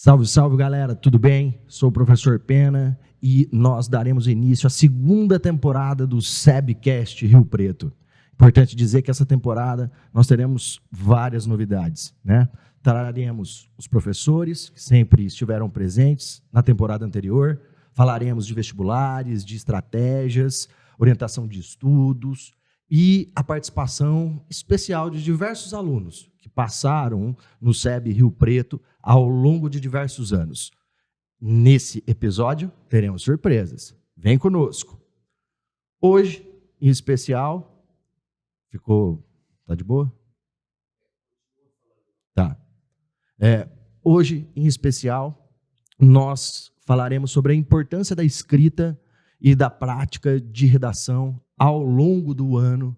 Salve, salve, galera, tudo bem? Sou o professor Pena e nós daremos início à segunda temporada do SEBcast Rio Preto. Importante dizer que essa temporada nós teremos várias novidades, né? Traremos os professores que sempre estiveram presentes na temporada anterior, falaremos de vestibulares, de estratégias, orientação de estudos e a participação especial de diversos alunos que passaram no SEB Rio Preto ao longo de diversos anos. Nesse episódio, teremos surpresas. Vem conosco. Hoje, em especial, tá de boa? Tá. Hoje, em especial, nós falaremos sobre a importância da escrita e da prática de redação ao longo do ano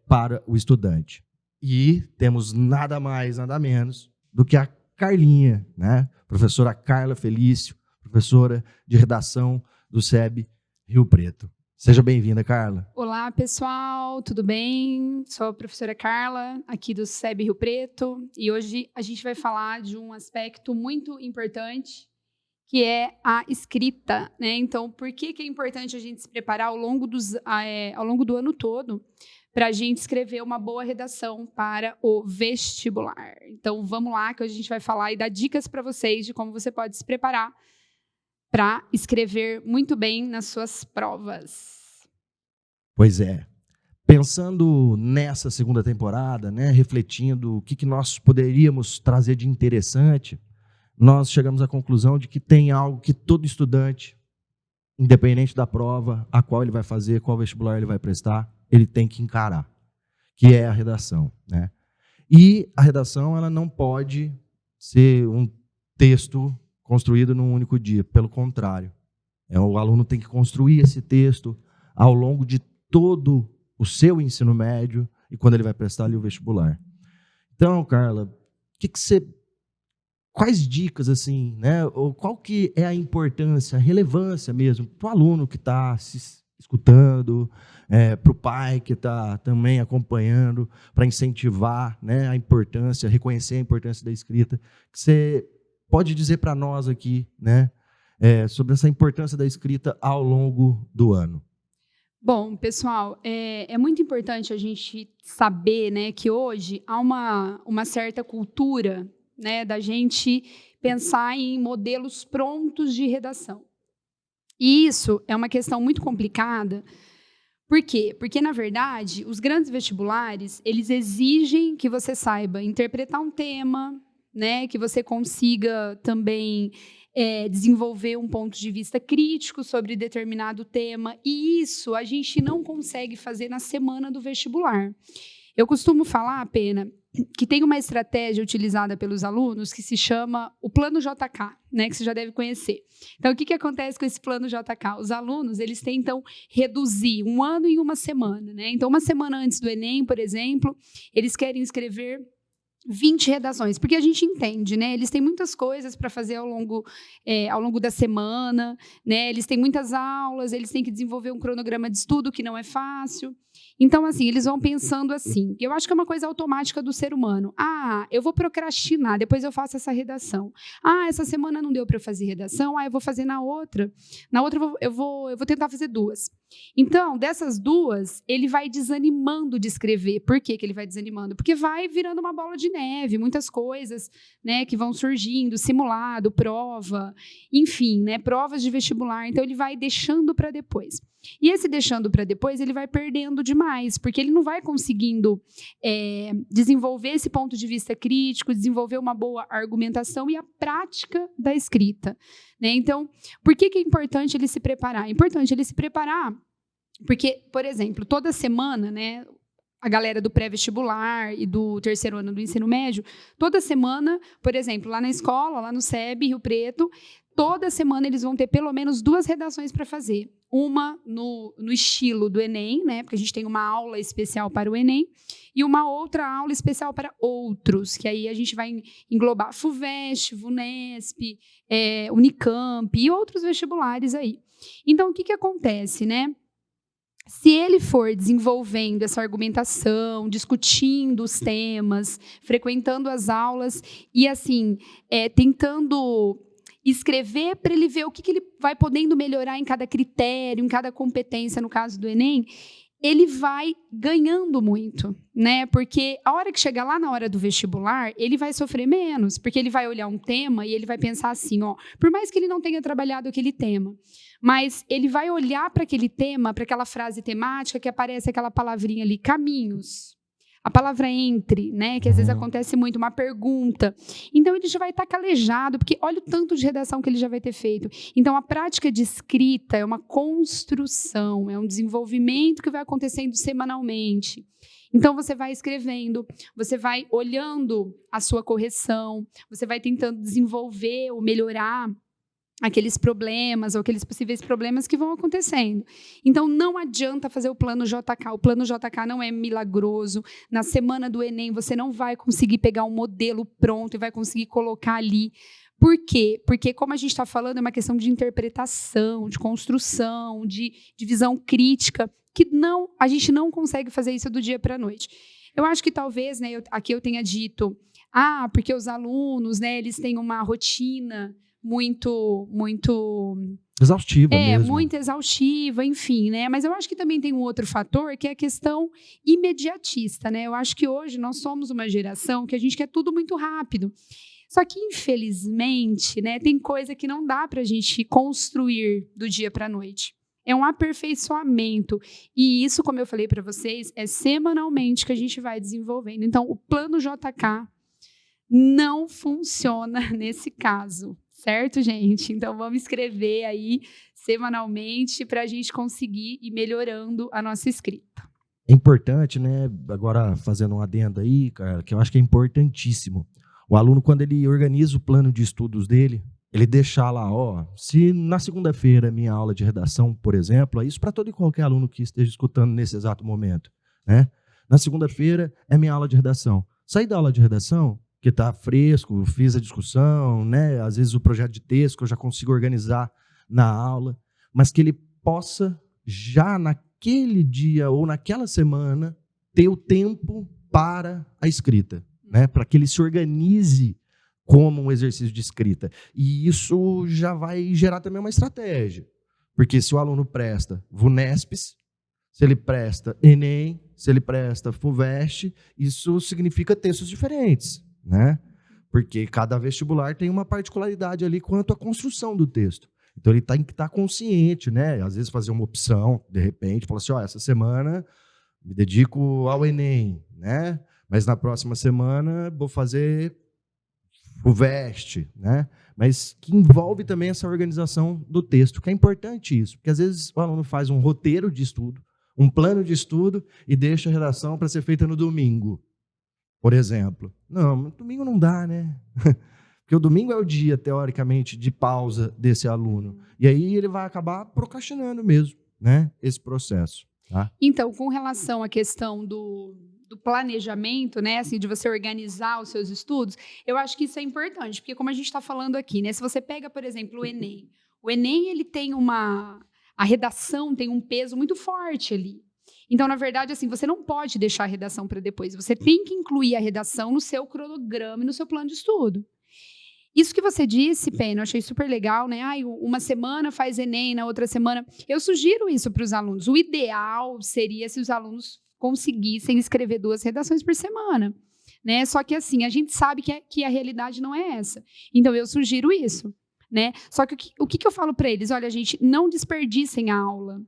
para o estudante. E temos nada mais, nada menos do que a Carlinha, né? Professora Carla Felício, professora de redação do SEB Rio Preto. Seja bem-vinda, Carla. Olá, pessoal, tudo bem? Sou a professora Carla, aqui do SEB Rio Preto, e hoje a gente vai falar de um aspecto muito importante, que é a escrita, né? Então, por que é importante a gente se preparar ao longo do ano todo para a gente escrever uma boa redação para o vestibular? Então, vamos lá, que hoje a gente vai falar e dar dicas para vocês de como você pode se preparar para escrever muito bem nas suas provas. Pois é. Pensando nessa segunda temporada, né, refletindo o que nós poderíamos trazer de interessante, nós chegamos à conclusão de que tem algo que todo estudante, independente da prova, a qual ele vai fazer, qual vestibular ele vai prestar, ele tem que encarar, que é a redação, né? E a redação, ela não pode ser um texto construído num único dia, pelo contrário. O aluno tem que construir esse texto ao longo de todo o seu ensino médio e quando ele vai prestar ali o vestibular. Então, Carla, quais dicas, assim, né? Ou qual que é a importância, a relevância mesmo para o aluno que está se escutando, para o pai que está também acompanhando, para incentivar, né, a importância, reconhecer a importância da escrita, que você pode dizer para nós aqui, né, sobre essa importância da escrita ao longo do ano? Bom, pessoal, é muito importante a gente saber, né, que hoje há uma certa cultura, né, da gente pensar em modelos prontos de redação. E isso é uma questão muito complicada. Por quê? Porque, na verdade, os grandes vestibulares, eles exigem que você saiba interpretar um tema, né, que você consiga também desenvolver um ponto de vista crítico sobre determinado tema. E isso a gente não consegue fazer na semana do vestibular. Eu costumo falar, Pena, que tem uma estratégia utilizada pelos alunos que se chama o plano JK, né, que você já deve conhecer. Então, o que acontece com esse plano JK? Os alunos, eles tentam reduzir um ano em uma semana, né? Então, uma semana antes do Enem, por exemplo, eles querem escrever 20 redações, porque a gente entende, né? Eles têm muitas coisas para fazer ao longo da semana, né? Eles têm muitas aulas, eles têm que desenvolver um cronograma de estudo que não é fácil. Então, assim, eles vão pensando assim. Eu acho que é uma coisa automática do ser humano. Eu vou procrastinar, depois eu faço essa redação. Essa semana não deu para eu fazer redação, eu vou fazer na outra. Na outra eu vou tentar fazer duas. Então, dessas duas, ele vai desanimando de escrever. Por que ele vai desanimando? Porque vai virando uma bola de neve, muitas coisas, né, que vão surgindo, simulado, prova, enfim, né, provas de vestibular. Então, ele vai deixando para depois. E esse deixando para depois, ele vai perdendo demais, porque ele não vai conseguindo desenvolver esse ponto de vista crítico, desenvolver uma boa argumentação e a prática da escrita, né? Então, por que é importante ele se preparar? É importante ele se preparar porque, por exemplo, toda semana, né, a galera do pré-vestibular e do terceiro ano do ensino médio, toda semana, por exemplo, lá na escola, lá no SEB, Rio Preto, toda semana eles vão ter pelo menos 2 redações para fazer. Uma no estilo do Enem, né, porque a gente tem uma aula especial para o Enem, e uma outra aula especial para outros, que aí a gente vai englobar FUVEST, VUNESP, Unicamp e outros vestibulares aí. Então, o que acontece, né? se ele for desenvolvendo essa argumentação, discutindo os temas, frequentando as aulas e, assim, tentando escrever para ele ver o que ele vai podendo melhorar em cada critério, em cada competência, no caso do Enem, ele vai ganhando muito, né? Porque a hora que chegar lá na hora do vestibular, ele vai sofrer menos, porque ele vai olhar um tema e ele vai pensar assim, ó, por mais que ele não tenha trabalhado aquele tema, mas ele vai olhar para aquele tema, para aquela frase temática que aparece aquela palavrinha ali, caminhos. A palavra entre, né, que às vezes acontece muito, uma pergunta. Então, ele já vai estar calejado, porque olha o tanto de redação que ele já vai ter feito. Então, a prática de escrita é uma construção, é um desenvolvimento que vai acontecendo semanalmente. Então, você vai escrevendo, você vai olhando a sua correção, você vai tentando desenvolver ou melhorar aqueles problemas ou aqueles possíveis problemas que vão acontecendo. Então, não adianta fazer o plano JK. O plano JK não é milagroso. Na semana do Enem, você não vai conseguir pegar um modelo pronto e vai conseguir colocar ali. Por quê? Porque, como a gente está falando, é uma questão de interpretação, de construção, de visão crítica, que a gente não consegue fazer isso do dia para a noite. Eu acho que talvez, né, aqui eu tenha dito, porque os alunos, né, eles têm uma rotina muito exaustiva mesmo. Muito exaustiva, enfim, né? Mas eu acho que também tem um outro fator, que é a questão imediatista, né? Eu acho que hoje nós somos uma geração que a gente quer tudo muito rápido. Só que, infelizmente, né, tem coisa que não dá para a gente construir do dia para a noite. É um aperfeiçoamento. E isso, como eu falei para vocês, é semanalmente que a gente vai desenvolvendo. Então, o plano JK não funciona nesse caso. Certo, gente? Então, vamos escrever aí semanalmente para a gente conseguir ir melhorando a nossa escrita. É importante, né? Agora, fazendo um adendo aí, cara, que eu acho que é importantíssimo. O aluno, quando ele organiza o plano de estudos dele, ele deixar lá, se na segunda-feira é minha aula de redação, por exemplo, isso para todo e qualquer aluno que esteja escutando nesse exato momento, né? Na segunda-feira é minha aula de redação. Sair da aula de redação, que está fresco, fiz a discussão, né? Às vezes o projeto de texto que eu já consigo organizar na aula, mas que ele possa já naquele dia ou naquela semana ter o tempo para a escrita, né? Para que ele se organize como um exercício de escrita. E isso já vai gerar também uma estratégia, porque se o aluno presta VUNESPs, se ele presta Enem, se ele presta FUVEST, isso significa textos diferentes, né? Porque cada vestibular tem uma particularidade ali quanto à construção do texto. Então, ele tem que estar consciente, né? Às vezes fazer uma opção, de repente, falar assim, essa semana me dedico ao Enem, né? Mas na próxima semana vou fazer o VEST, né? Mas que envolve também essa organização do texto, que é importante isso, porque às vezes o aluno faz um roteiro de estudo, um plano de estudo e deixa a redação para ser feita no domingo. Por exemplo. Não, domingo não dá, né? Porque o domingo é o dia, teoricamente, de pausa desse aluno. E aí ele vai acabar procrastinando mesmo, né? Esse processo. Tá? Então, com relação à questão do planejamento, né? Assim, de você organizar os seus estudos, eu acho que isso é importante, porque como a gente está falando aqui, né? Se você pega, por exemplo, o Enem ele tem a redação tem um peso muito forte ali. Então, na verdade, assim, você não pode deixar a redação para depois. Você tem que incluir a redação no seu cronograma e no seu plano de estudo. Isso que você disse, Pena, eu achei super legal, né? Uma semana faz Enem, na outra semana... Eu sugiro isso para os alunos. O ideal seria se os alunos conseguissem escrever 2 redações por semana, né? Só que, assim, a gente sabe que a realidade não é essa. Então, eu sugiro isso, né? Só que o que eu falo para eles? Olha, gente, não desperdicem a aula.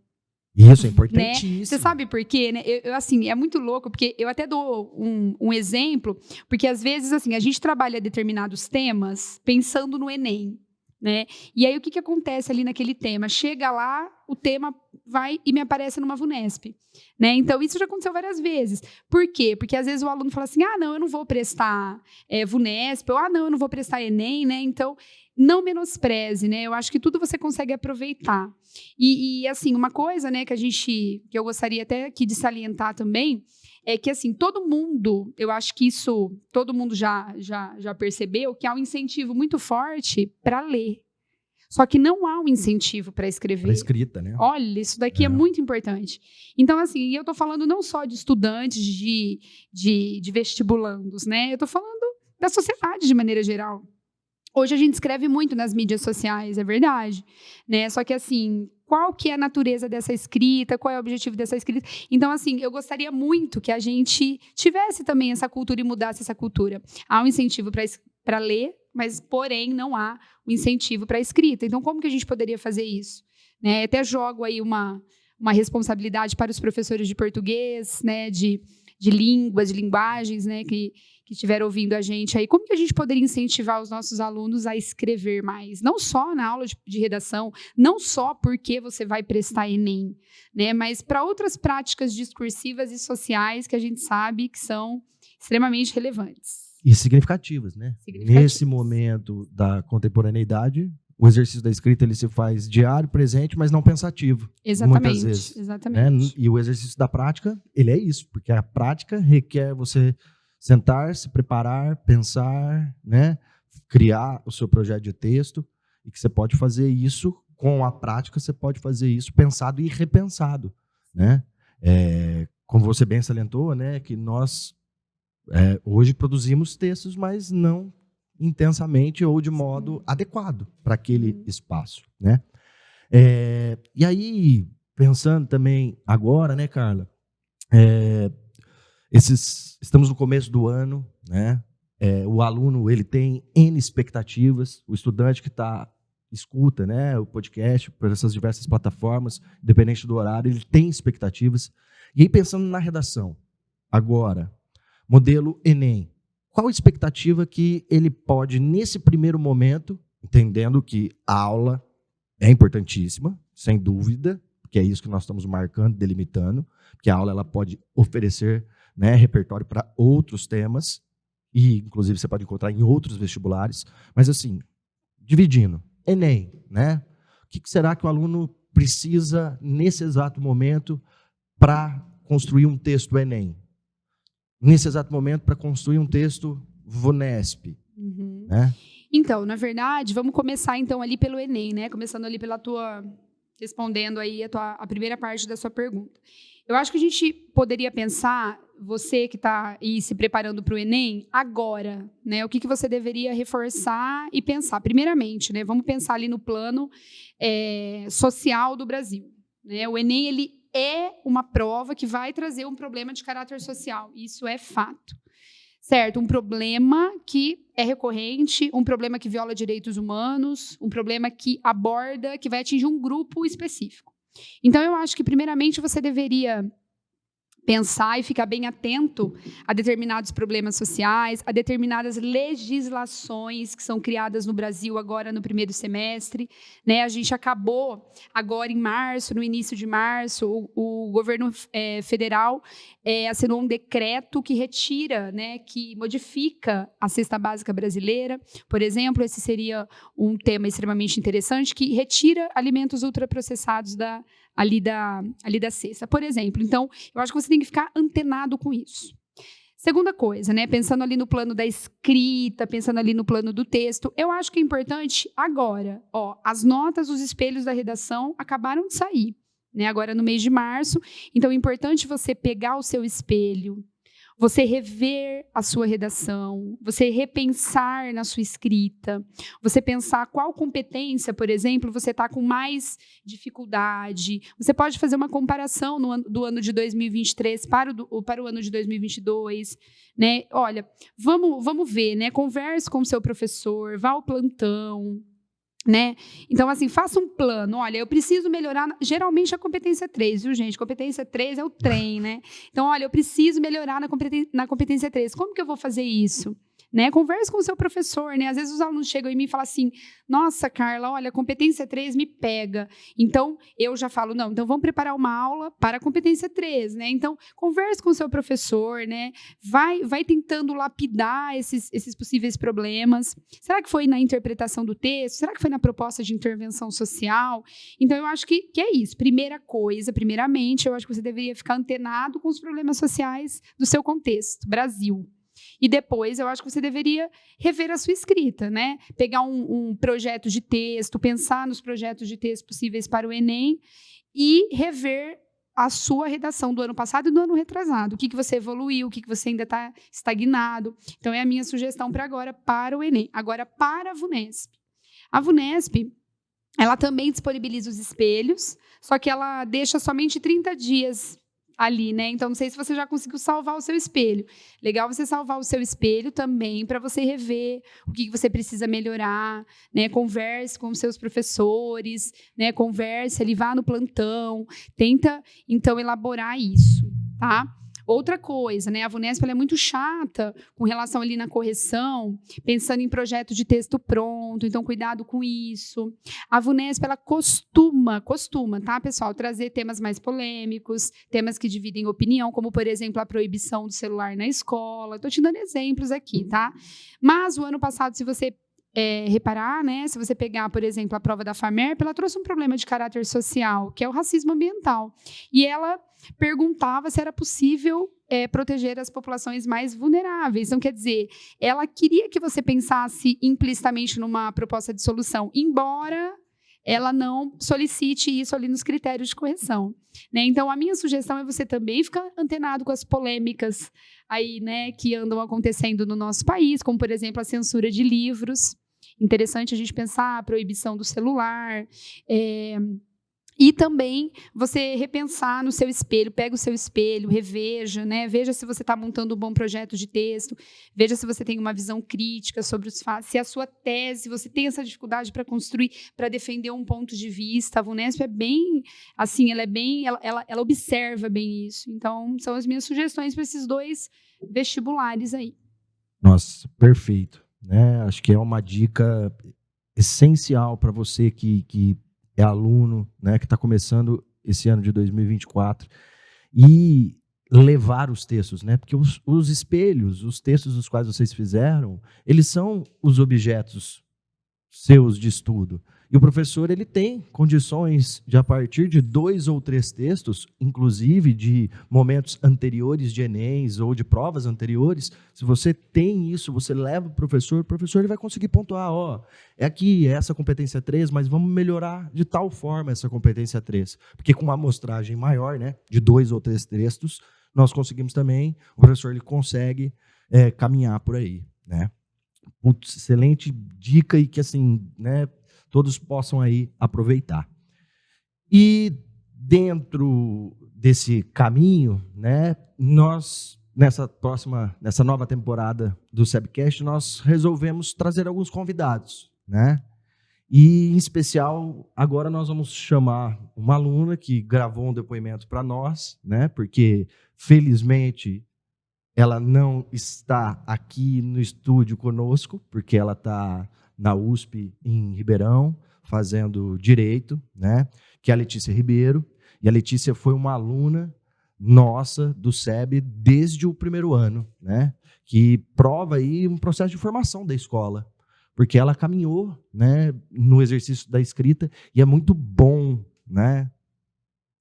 Isso é importantíssimo. Né? Você sabe por quê? Né? Assim, é muito louco, porque eu até dou um exemplo, porque às vezes assim, a gente trabalha determinados temas pensando no Enem. Né? E aí o que acontece ali naquele tema? Chega lá, o tema vai e me aparece numa VUNESP. Né? Então, isso já aconteceu várias vezes. Por quê? Porque às vezes o aluno fala assim, não, eu não vou prestar VUNESP, ou não, eu não vou prestar Enem, né? Então, não menospreze, né? Eu acho que tudo você consegue aproveitar. E assim, uma coisa, né, que eu gostaria até aqui de salientar também, é que, assim, todo mundo, eu acho que isso, todo mundo já percebeu, que há um incentivo muito forte para ler. Só que não há um incentivo para escrever. Para escrita, né? Olha, isso daqui é muito importante. Então, assim, eu estou falando não só de estudantes, de vestibulandos, né? Eu estou falando da sociedade de maneira geral. Hoje a gente escreve muito nas mídias sociais, é verdade, né? Só que, assim, qual que é a natureza dessa escrita? Qual é o objetivo dessa escrita? Então, assim, eu gostaria muito que a gente tivesse também essa cultura e mudasse essa cultura. Há um incentivo para ler, mas, porém, não há um incentivo para a escrita. Então, como que a gente poderia fazer isso? Né? Até jogo aí uma responsabilidade para os professores de português, né? de línguas, de linguagens, né? que estiver ouvindo a gente aí. Como que a gente poderia incentivar os nossos alunos a escrever mais? Não só na aula de redação, não só porque você vai prestar Enem, né? Mas para outras práticas discursivas e sociais que a gente sabe que são extremamente relevantes. E significativas, né? Nesse momento da contemporaneidade, o exercício da escrita ele se faz diário, presente, mas não pensativo. Exatamente. Muitas vezes. Exatamente. Né? E o exercício da prática, ele é isso, porque a prática requer você sentar, se preparar, pensar, né? Criar o seu projeto de texto, e que você pode fazer isso com a prática, você pode fazer isso pensado e repensado, né? Como você bem salientou, né? Que nós hoje produzimos textos, mas não intensamente ou de modo adequado para aquele espaço, né? E aí, pensando também agora, né, Carla? Estamos no começo do ano, né? O aluno ele tem N expectativas, o estudante que escuta, né, o podcast por essas diversas plataformas, independente do horário, ele tem expectativas. E aí, pensando na redação, agora, modelo Enem, qual a expectativa que ele pode, nesse primeiro momento, entendendo que a aula é importantíssima, sem dúvida, porque é isso que nós estamos marcando, delimitando, que a aula ela pode oferecer, né, repertório para outros temas, e inclusive você pode encontrar em outros vestibulares, mas assim, dividindo, Enem, né? O que será que o aluno precisa, nesse exato momento, para construir um texto Enem? Nesse exato momento, para construir um texto VUNESP, né? Então, na verdade, vamos começar então ali pelo Enem, né? Começando ali respondendo aí a primeira parte da sua pergunta. Eu acho que a gente poderia pensar, você que está aí se preparando para o Enem, agora, né? O que você deveria reforçar e pensar? Primeiramente, né? Vamos pensar ali no plano social do Brasil, né? O Enem, ele é uma prova que vai trazer um problema de caráter social. Isso é fato. Certo? Um problema que é recorrente, um problema que viola direitos humanos, um problema que vai atingir um grupo específico. Então, eu acho que, primeiramente, você deveria pensar e ficar bem atento a determinados problemas sociais, a determinadas legislações que são criadas no Brasil agora no primeiro semestre, né? A gente acabou agora em março, no início de março, o governo federal assinou um decreto que retira, né, que modifica a cesta básica brasileira. Por exemplo, esse seria um tema extremamente interessante, que retira alimentos ultraprocessados ali da cesta, por exemplo. Então, eu acho que você tem que ficar antenado com isso. Segunda coisa, né, pensando ali no plano da escrita, pensando ali no plano do texto, eu acho que é importante agora, as notas, os espelhos da redação acabaram de sair, né, agora no mês de março, então é importante você pegar o seu espelho, você rever a sua redação, você repensar na sua escrita, você pensar qual competência, por exemplo, você está com mais dificuldade. Você pode fazer uma comparação do ano de 2023 para o ano de 2022. Né? Olha, vamos ver, né? Converse com o seu professor, vá ao plantão. Né? Então, assim, faça um plano. Olha, eu preciso melhorar, geralmente a competência 3, viu, gente? Competência 3 é o trem, né? Então, olha, eu preciso melhorar na competência 3. Como que eu vou fazer isso? Né? Converse com o seu professor, né? Às vezes os alunos chegam em mim e falam assim, nossa, Carla, olha, a competência 3 me pega. Então, eu já falo, não, então vamos preparar uma aula para a competência 3, né? Então, converse com o seu professor, né? Vai tentando lapidar esses possíveis problemas. Será que foi na interpretação do texto? Será que foi na proposta de intervenção social? Então, eu acho que é isso. Primeiramente, eu acho que você deveria ficar antenado com os problemas sociais do seu contexto, Brasil. E depois, eu acho que você deveria rever a sua escrita, né? Pegar um projeto de texto, pensar nos projetos de texto possíveis para o Enem e rever a sua redação do ano passado e do ano retrasado. O que você evoluiu, o que você ainda está estagnado. Então, é a minha sugestão para agora, para o Enem. Agora, para a VUNESP. A VUNESP, ela também disponibiliza os espelhos, só que ela deixa somente 30 dias ali, né? Então, não sei se você já conseguiu salvar o seu espelho. Legal você salvar o seu espelho também, para você rever o que você precisa melhorar, né? Converse com os seus professores, né? Converse ali, vá no plantão, tenta, então, elaborar isso, tá? Outra coisa, né? A VUNESP ela é muito chata com relação ali na correção, pensando em projeto de texto pronto, então cuidado com isso. A VUNESP ela costuma, tá, pessoal, trazer temas mais polêmicos, temas que dividem opinião, como, por exemplo, a proibição do celular na escola. Estou te dando exemplos aqui, tá? Mas o ano passado, se você reparar, né, se você pegar, por exemplo, a prova da FAMERP, ela trouxe um problema de caráter social, que é o racismo ambiental. E ela perguntava se era possível proteger as populações mais vulneráveis. Então, quer dizer, ela queria que você pensasse implicitamente numa proposta de solução, embora ela não solicite isso ali nos critérios de correção, né? Então, a minha sugestão é você também ficar antenado com as polêmicas aí, né, que andam acontecendo no nosso país, como, por exemplo, a censura de livros. Interessante a gente pensar a proibição do celular, e também você repensar no seu espelho, pega o seu espelho, reveja, né? Veja se você está montando um bom projeto de texto, veja se você tem uma visão crítica sobre os fatos, se a sua tese, você tem essa dificuldade para construir, para defender um ponto de vista. A VUNESP é bem, assim, ela observa bem isso. Então, são as minhas sugestões para esses 2 vestibulares aí. Nossa, perfeito, né? Acho que é uma dica essencial para você que é aluno, né, que está começando esse ano de 2024, e levar os textos, né? Porque os espelhos, os textos dos quais vocês fizeram, eles são os objetos seus de estudo. E o professor ele tem condições de, a partir de 2 ou 3 textos, inclusive de momentos anteriores de Enems ou de provas anteriores, se você tem isso, você leva o professor ele vai conseguir pontuar, é aqui, é essa competência 3, mas vamos melhorar de tal forma essa competência 3. Porque com uma amostragem maior, né, de 2 ou 3 textos, nós conseguimos também, o professor ele consegue caminhar por aí, né? Putz, excelente dica e que, assim, né, todos possam aí aproveitar. E dentro desse caminho, né, nós, nessa nova temporada do SEBcast, nós resolvemos trazer alguns convidados, né? E, em especial, agora nós vamos chamar uma aluna que gravou um depoimento para nós, né, porque, felizmente, ela não está aqui no estúdio conosco, porque ela está na USP em Ribeirão, fazendo Direito, né? Que é a Letícia Ribeiro. E a Letícia foi uma aluna nossa do SEB desde o primeiro ano, né? Que prova aí um processo de formação da escola, porque ela caminhou, né, no exercício da escrita, e é muito bom, né,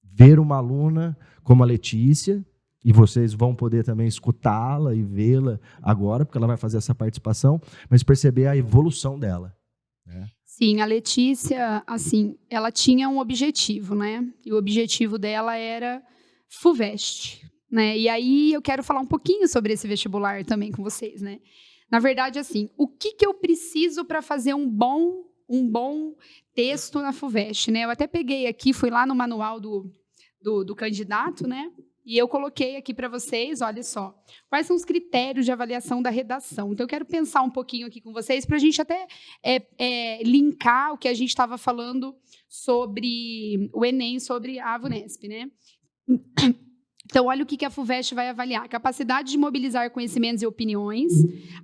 ver uma aluna como a Letícia, e vocês vão poder também escutá-la e vê-la agora, porque ela vai fazer essa participação, mas perceber a evolução dela, né? Sim, a Letícia, assim, ela tinha um objetivo, né? E o objetivo dela era FUVEST, né? E aí eu quero falar um pouquinho sobre esse vestibular também com vocês, né? Na verdade, assim, o que eu preciso para fazer um bom texto na FUVEST, né? Eu até peguei aqui, fui lá no manual do candidato, né? E eu coloquei aqui para vocês, olha só, quais são os critérios de avaliação da redação. Então, eu quero pensar um pouquinho aqui com vocês para a gente até linkar o que a gente estava falando sobre o Enem, sobre a VUNESP, né? Então, olha o que a FUVEST vai avaliar. Capacidade de mobilizar conhecimentos e opiniões,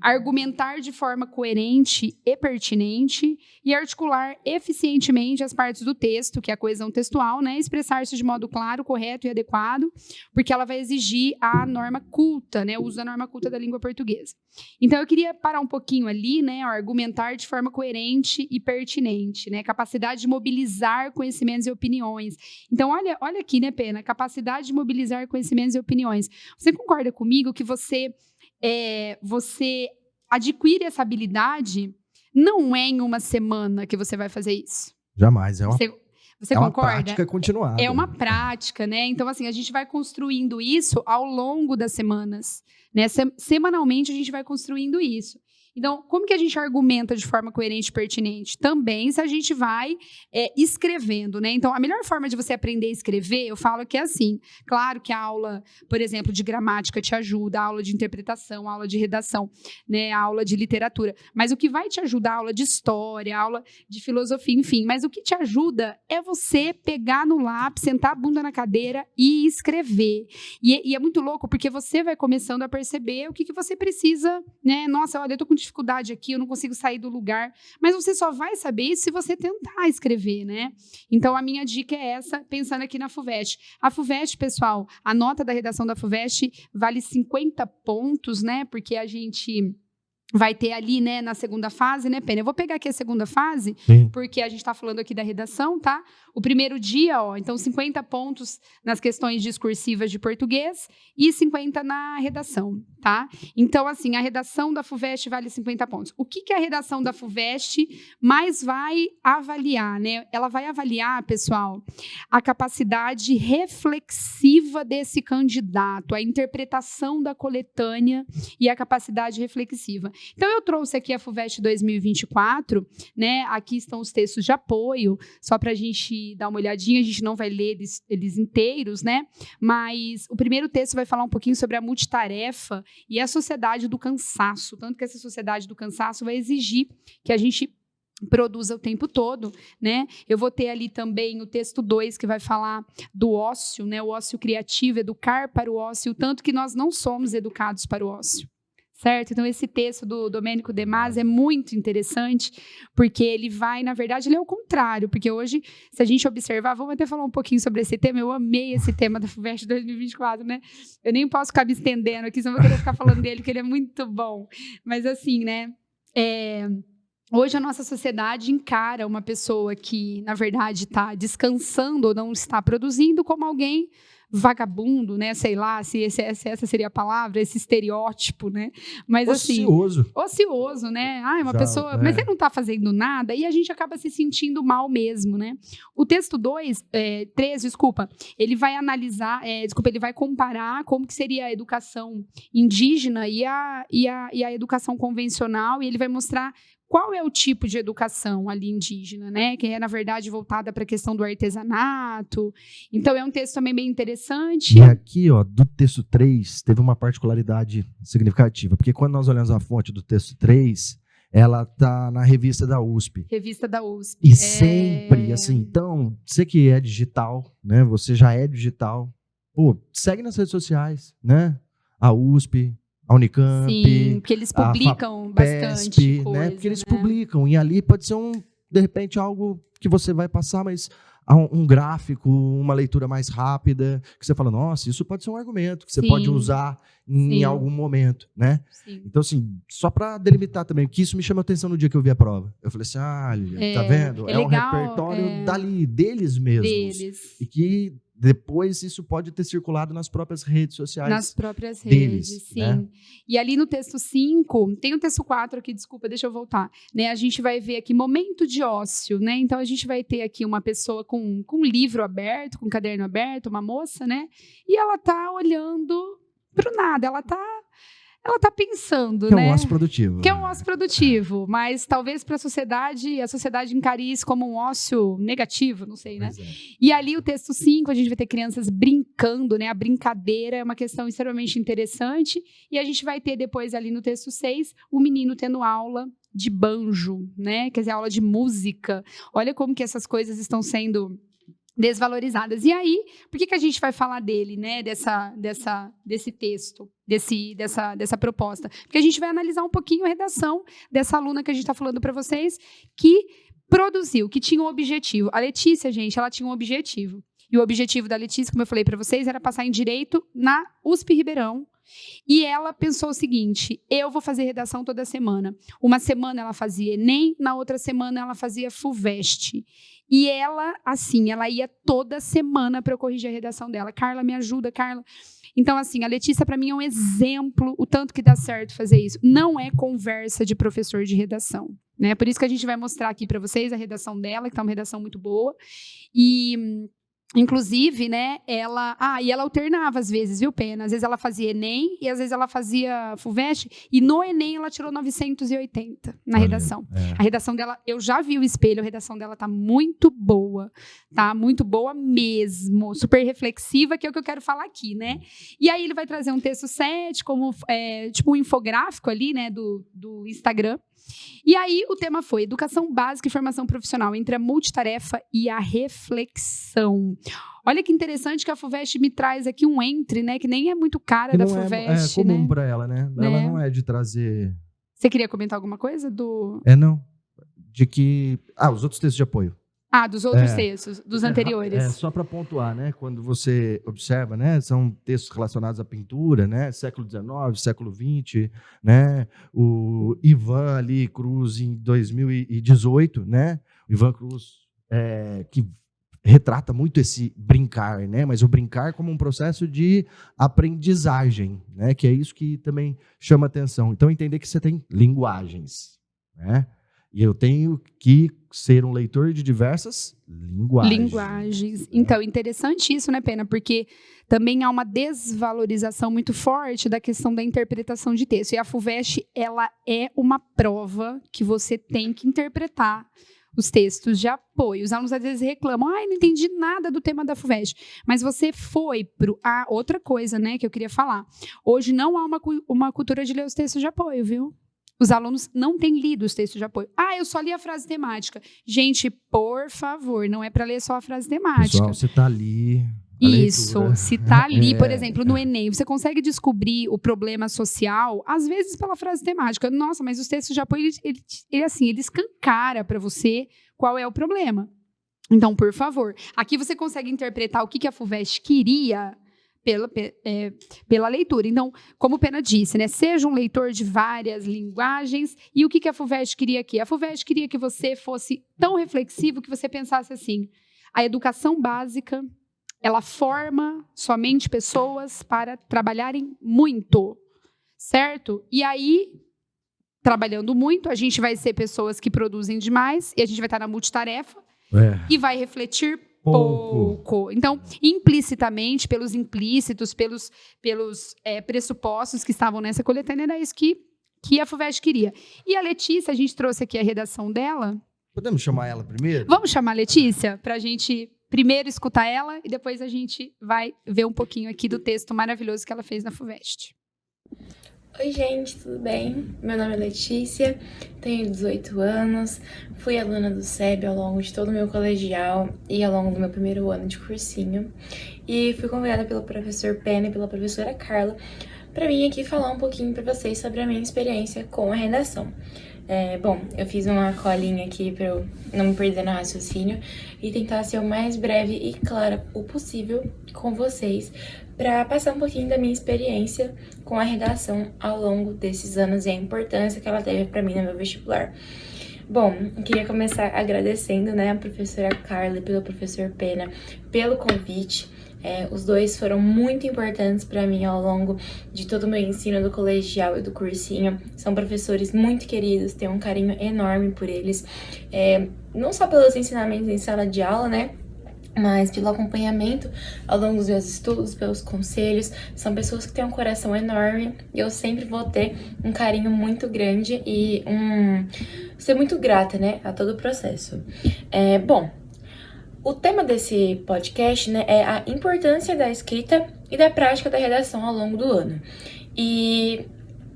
argumentar de forma coerente e pertinente e articular eficientemente as partes do texto, que é a coesão textual, né? Expressar-se de modo claro, correto e adequado, porque ela vai exigir a norma culta, né? O uso da norma culta da língua portuguesa. Então, eu queria parar um pouquinho ali, né? Argumentar de forma coerente e pertinente, né? Capacidade de mobilizar conhecimentos e opiniões. Então, olha aqui, né, Pena? Capacidade de mobilizar conhecimentos e opiniões. Você concorda comigo que você você adquire essa habilidade, não é em uma semana que você vai fazer isso. Jamais. É uma, você é uma concorda? prática continuada. É uma prática, né? Então, assim, a gente vai construindo isso ao longo das semanas, né? Semanalmente, a gente vai construindo isso. Então, como que a gente argumenta de forma coerente e pertinente? Também se a gente vai escrevendo, né? Então, a melhor forma de você aprender a escrever, eu falo que é assim. Claro que a aula, por exemplo, de gramática te ajuda, a aula de interpretação, a aula de redação, né? A aula de literatura. Mas o que vai te ajudar, a aula de história, a aula de filosofia, enfim. Mas o que te ajuda é você pegar no lápis, sentar a bunda na cadeira e escrever. E é muito louco, porque você vai começando a perceber o que você precisa, né? Nossa, olha, eu tô com dificuldade aqui, eu não consigo sair do lugar. Mas você só vai saber isso se você tentar escrever, né? Então, a minha dica é essa, pensando aqui na FUVEST. A FUVEST, pessoal, a nota da redação da FUVEST vale 50 pontos, né? Porque a gente vai ter ali, né, na segunda fase, né, Pena? Eu vou pegar aqui a segunda fase, Sim. porque a gente está falando aqui da redação, tá? O primeiro dia, ó, então 50 pontos nas questões discursivas de português e 50 na redação, tá? Então, assim, a redação da FUVEST vale 50 pontos. O que a redação da FUVEST mais vai avaliar, né? Ela vai avaliar, pessoal, a capacidade reflexiva desse candidato, a interpretação da coletânea e a capacidade reflexiva. Então, eu trouxe aqui a FUVEST 2024, né? Aqui estão os textos de apoio, só para a gente dar uma olhadinha, a gente não vai ler eles inteiros, né? Mas o primeiro texto vai falar um pouquinho sobre a multitarefa e a sociedade do cansaço, tanto que essa sociedade do cansaço vai exigir que a gente produza o tempo todo, né? Eu vou ter ali também o texto 2, que vai falar do ócio, né? O ócio criativo, educar para o ócio, tanto que nós não somos educados para o ócio. Certo? Então, esse texto do Domênico De Masi é muito interessante, porque ele vai, na verdade, ele é o contrário, porque hoje, se a gente observar, vamos até falar um pouquinho sobre esse tema, eu amei esse tema da FUVEST 2024, né? Eu nem posso ficar me estendendo aqui, senão eu vou querer ficar falando dele, porque ele é muito bom. Mas, assim, né? Hoje a nossa sociedade encara uma pessoa que, na verdade, está descansando ou não está produzindo como alguém vagabundo, né? Sei lá se essa seria a palavra, esse estereótipo, né? Mas ocioso, né? Ah, é uma pessoa, mas ele não está fazendo nada e a gente acaba se sentindo mal mesmo, né? O texto 3, ele vai analisar, ele vai comparar como que seria a educação indígena e a educação convencional, e ele vai mostrar qual é o tipo de educação ali indígena, né? Que é, na verdade, voltada para a questão do artesanato. Então, é um texto também bem interessante. E aqui, ó, do texto 3, teve uma particularidade significativa, porque quando nós olhamos a fonte do texto 3, ela está na revista da USP. Revista da USP. E sempre, assim, então, você que é digital, né? Você já é digital, pô, segue nas redes sociais, né? A USP, a Unicamp. Sim, porque eles publicam bastante coisa, né? Porque eles né? publicam, e ali pode ser de repente, algo que você vai passar, mas um gráfico, uma leitura mais rápida, que você fala, nossa, isso pode ser um argumento que você pode usar em algum momento, né? Sim. Então, assim, só para delimitar também, que isso me chamou a atenção no dia que eu vi a prova. Eu falei assim, tá vendo? É um repertório deles mesmos. Deles. E que depois isso pode ter circulado nas próprias redes sociais. Nas próprias deles, redes, sim. Né? E ali no texto 5, tem o texto 4 aqui, desculpa, deixa eu voltar. Né? A gente vai ver aqui momento de ócio, né? Então a gente vai ter aqui uma pessoa com um livro aberto, com um caderno aberto, uma moça, né? E ela tá olhando pro nada, ela tá pensando, que né? É um ócio produtivo. Que é um ócio produtivo, mas talvez para a sociedade encare isso como um ócio negativo, não sei, né? E ali o texto 5, a gente vai ter crianças brincando, né? A brincadeira é uma questão extremamente interessante. E a gente vai ter depois ali no texto 6, o menino tendo aula de banjo, né? Quer dizer, aula de música. Olha como que essas coisas estão sendo desvalorizadas. E aí, por que a gente vai falar dele, né? Desse texto, dessa proposta? Porque a gente vai analisar um pouquinho a redação dessa aluna que a gente está falando para vocês, que produziu, que tinha um objetivo. A Letícia, gente, ela tinha um objetivo. E o objetivo da Letícia, como eu falei para vocês, era passar em Direito na USP Ribeirão, E ela pensou o seguinte, eu vou fazer redação toda semana. Uma semana ela fazia Enem, na outra semana ela fazia FUVEST. E ela, assim, ela ia toda semana para eu corrigir a redação dela. Carla, me ajuda, Carla. Então, assim, a Letícia, para mim, é um exemplo, o tanto que dá certo fazer isso. Não é conversa de professor de redação, né? Por isso que a gente vai mostrar aqui para vocês a redação dela, que tá uma redação muito boa. E... inclusive, né, ela alternava às vezes, viu, Pena? Às vezes ela fazia Enem e às vezes ela fazia FUVEST e no Enem ela tirou 980 na redação. A redação dela, eu já vi o espelho, a redação dela tá muito boa mesmo, super reflexiva, que é o que eu quero falar aqui, né? E aí ele vai trazer um texto 7, como, tipo um infográfico ali, né, do Instagram. E aí o tema foi educação básica e formação profissional entre a multitarefa e a reflexão. Olha que interessante que a FUVEST me traz aqui um entre, né? Que nem é muito cara que da FUVEST, é comum, né? para ela, né? Ela não é de trazer... Você queria comentar alguma coisa do... não. De que... os outros textos de apoio. Dos outros textos, dos anteriores. Só para pontuar, né? Quando você observa, né? São textos relacionados à pintura, né? Século XIX, século XX, né? O Ivan ali, Cruz, em 2018, né? O Ivan Cruz, que retrata muito esse brincar, né? Mas o brincar como um processo de aprendizagem, né? Que é isso que também chama atenção. Então, entender que você tem linguagens, né? E eu tenho que ser um leitor de diversas linguagens. Então, interessante isso, né, Pena? Porque também há uma desvalorização muito forte da questão da interpretação de texto. E a FUVEST, ela é uma prova que você tem que interpretar os textos de apoio. Os alunos às vezes reclamam, não entendi nada do tema da FUVEST. Mas você foi para outra coisa, né, que eu queria falar. Hoje não há uma cultura de ler os textos de apoio, viu? Os alunos não têm lido os textos de apoio. Eu só li a frase temática. Gente, por favor, não é para ler só a frase temática. Pessoal, você está ali. Isso, se está ali, por exemplo, no Enem, você consegue descobrir o problema social, às vezes pela frase temática. Nossa, mas os textos de apoio, ele escancara para você qual é o problema. Então, por favor, aqui você consegue interpretar o que a FUVEST queria pela leitura. Então, como o Pena disse, né, seja um leitor de várias linguagens. E o que a FUVEST queria aqui? A FUVEST queria que você fosse tão reflexivo que você pensasse assim, a educação básica, ela forma somente pessoas para trabalharem muito, certo? E aí, trabalhando muito, a gente vai ser pessoas que produzem demais e a gente vai estar na multitarefa e vai refletir pouco. Então, implicitamente, pelos implícitos, pelos pressupostos que estavam nessa coletânea, era isso que a FUVEST queria. E a Letícia, a gente trouxe aqui a redação dela. Podemos chamar ela primeiro? Vamos chamar a Letícia para a gente primeiro escutar ela e depois a gente vai ver um pouquinho aqui do texto maravilhoso que ela fez na FUVEST. Oi, gente, tudo bem? Meu nome é Letícia, tenho 18 anos, fui aluna do SEB ao longo de todo o meu colegial e ao longo do meu primeiro ano de cursinho. E fui convidada pelo professor Pena e pela professora Carla para vir aqui falar um pouquinho para vocês sobre a minha experiência com a redação. Bom, eu fiz uma colinha aqui para eu não me perder no raciocínio e tentar ser o mais breve e clara o possível com vocês para passar um pouquinho da minha experiência com a redação ao longo desses anos e a importância que ela teve para mim no meu vestibular. Bom, eu queria começar agradecendo, né, a professora Carla e pelo professor Pena pelo convite. Os dois foram muito importantes para mim ao longo de todo o meu ensino do colegial e do cursinho. São professores muito queridos, tenho um carinho enorme por eles. Não só pelos ensinamentos em sala de aula, né? Mas pelo acompanhamento ao longo dos meus estudos, pelos conselhos. São pessoas que têm um coração enorme e eu sempre vou ter um carinho muito grande e ser muito grata, né, a todo o processo. Bom, o tema desse podcast, né, é a importância da escrita e da prática da redação ao longo do ano. E,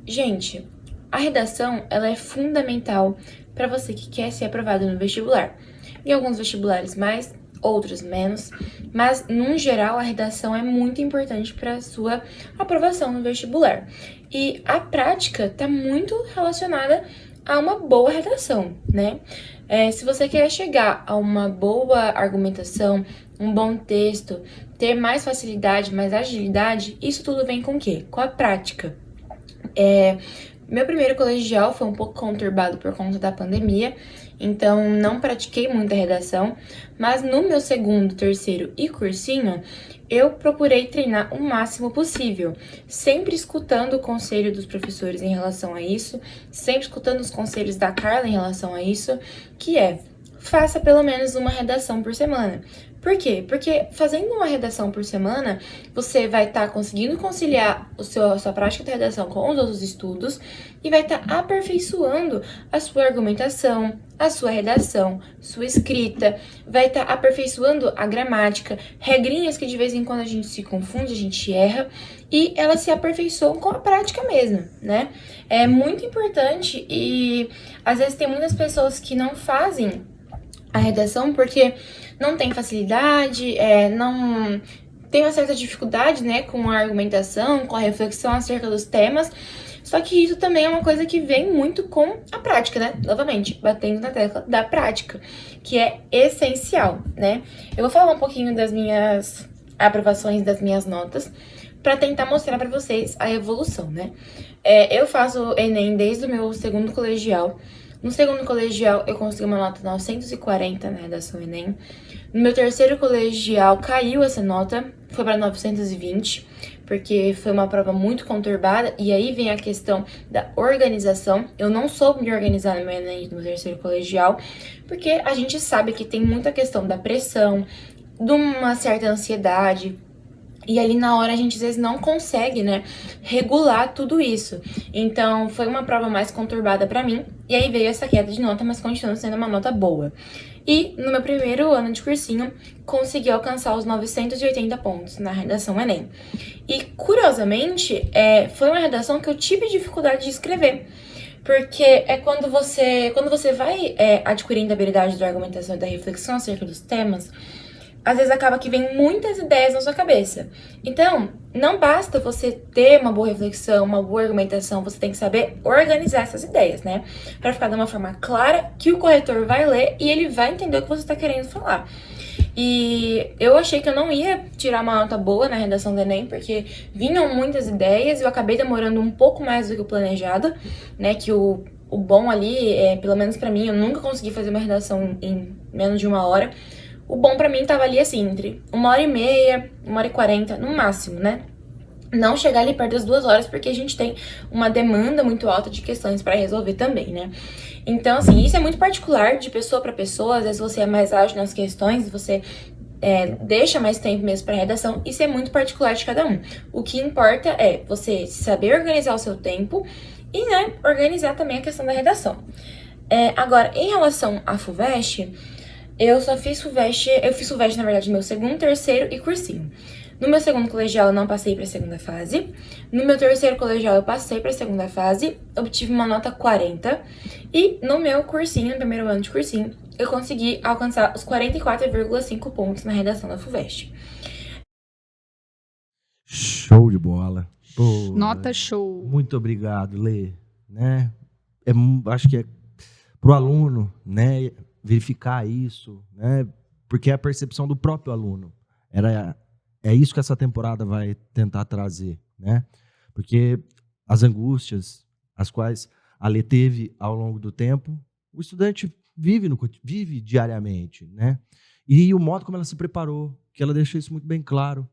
gente, a redação, ela é fundamental para você que quer ser aprovado no vestibular. Em alguns vestibulares mais, outros menos, mas, num geral, a redação é muito importante para a sua aprovação no vestibular. E a prática está muito relacionada a uma boa redação, né? Se você quer chegar a uma boa argumentação, um bom texto, ter mais facilidade, mais agilidade, isso tudo vem com o quê? Com a prática. Meu primeiro colegial foi um pouco conturbado por conta da pandemia, então não pratiquei muita redação, mas no meu segundo, terceiro e cursinho, eu procurei treinar o máximo possível, sempre escutando o conselho dos professores em relação a isso, sempre escutando os conselhos da Carla em relação a isso, que é, faça pelo menos uma redação por semana. Por quê? Porque fazendo uma redação por semana, você vai estar conseguindo conciliar a sua prática de redação com os outros estudos e vai estar aperfeiçoando a sua argumentação, a sua redação, sua escrita, vai estar aperfeiçoando a gramática, regrinhas que de vez em quando a gente se confunde, a gente erra, e elas se aperfeiçoam com a prática mesmo, né? É muito importante e às vezes tem muitas pessoas que não fazem a redação porque não tem facilidade, não tem uma certa dificuldade, né, com a argumentação, com a reflexão acerca dos temas. Só que isso também é uma coisa que vem muito com a prática, né? Novamente, batendo na tecla da prática, que é essencial, né? Eu vou falar um pouquinho das minhas aprovações, das minhas notas, para tentar mostrar para vocês a evolução, né? Eu faço Enem desde o meu segundo colegial. No segundo colegial, eu consegui uma nota 940 na redação Enem. No meu terceiro colegial, caiu essa nota, foi para 920, porque foi uma prova muito conturbada. E aí vem a questão da organização. Eu não soube me organizar no meu Enem no terceiro colegial, porque a gente sabe que tem muita questão da pressão, de uma certa ansiedade. E ali na hora a gente às vezes não consegue, né, regular tudo isso. Então foi uma prova mais conturbada pra mim. E aí veio essa queda de nota, mas continua sendo uma nota boa. E no meu primeiro ano de cursinho, consegui alcançar os 980 pontos na redação Enem. E curiosamente, foi uma redação que eu tive dificuldade de escrever. Porque quando você vai adquirindo a habilidade da argumentação e da reflexão acerca dos temas, às vezes acaba que vem muitas ideias na sua cabeça. Então, não basta você ter uma boa reflexão, uma boa argumentação, você tem que saber organizar essas ideias, né? Pra ficar de uma forma clara que o corretor vai ler e ele vai entender o que você tá querendo falar. E eu achei que eu não ia tirar uma nota boa na redação do Enem, porque vinham muitas ideias e eu acabei demorando um pouco mais do que o planejado, né? Que o bom ali, pelo menos pra mim, eu nunca consegui fazer uma redação em menos de 1 hora. O bom pra mim tava ali assim, entre 1h30, 1h40, no máximo, né? Não chegar ali perto das 2 horas, porque a gente tem uma demanda muito alta de questões pra resolver também, né? Então, assim, isso é muito particular de pessoa pra pessoa. Às vezes você é mais ágil nas questões, você deixa mais tempo mesmo pra redação. Isso é muito particular de cada um. O que importa é você saber organizar o seu tempo e, né, organizar também a questão da redação. Agora, em relação à FUVEST, eu fiz FUVEST, na verdade, no meu segundo, terceiro e cursinho. No meu segundo colegial, eu não passei para a segunda fase. No meu terceiro colegial, eu passei para a segunda fase, obtive uma nota 40. E no meu cursinho, no primeiro ano de cursinho, eu consegui alcançar os 44,5 pontos na redação da FUVEST. Show de bola. Pô, Nota show. Muito obrigado, Lê. Né? Acho que é pro aluno, né, verificar isso, né? Porque é a percepção do próprio aluno. É isso que essa temporada vai tentar trazer, né? Porque as angústias, as quais a Lê teve ao longo do tempo, o estudante vive diariamente, né? E o modo como ela se preparou, que ela deixou isso muito bem claro,